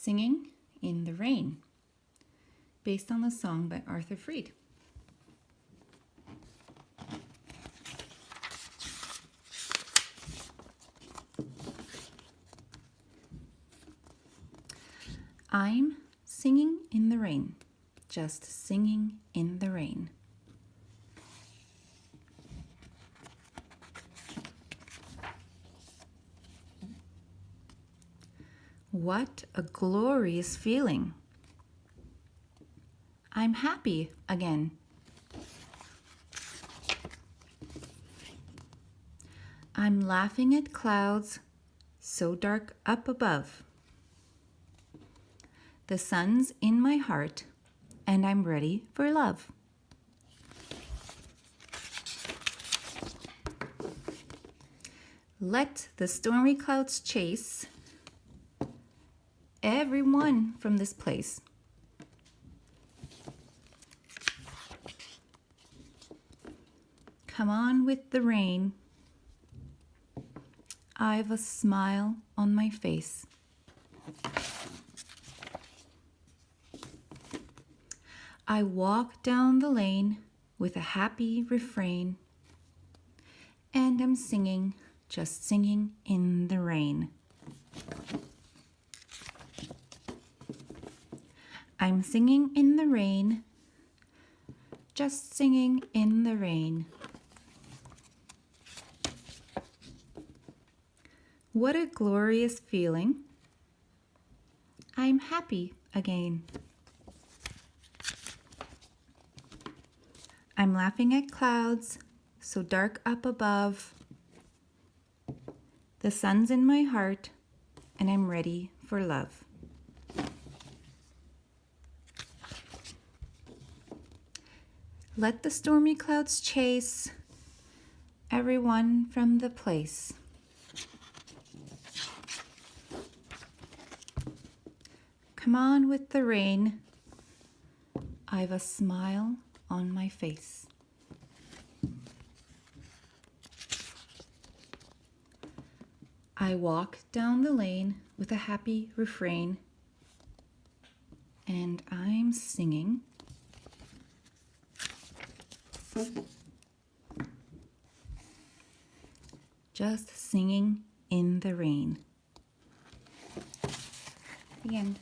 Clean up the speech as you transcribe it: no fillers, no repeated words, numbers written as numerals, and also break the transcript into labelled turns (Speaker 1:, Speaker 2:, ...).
Speaker 1: Singing in the Rain, based on the song by Arthur Freed. I'm singing in the rain, just singing in the rain. What a glorious feeling! I'm happy again. I'm laughing at clouds so dark up above. The sun's in my heart, and I'm ready for love. Let the stormy clouds chase everyone from this place. Come on with the rain. I've a smile on my face. I walk down the lane with a happy refrain, and I'm singing, just singing in the rain. I'm singing in the rain, just singing in the rain. What a glorious feeling! I'm happy again. I'm laughing at clouds so dark up above. The sun's in my heart, and I'm ready for love. Let the stormy clouds chase everyone from the place. Come on with the rain. I've a smile on my face. I walk down the lane with a happy refrain, and I'm singing, just singing in the rain. The end.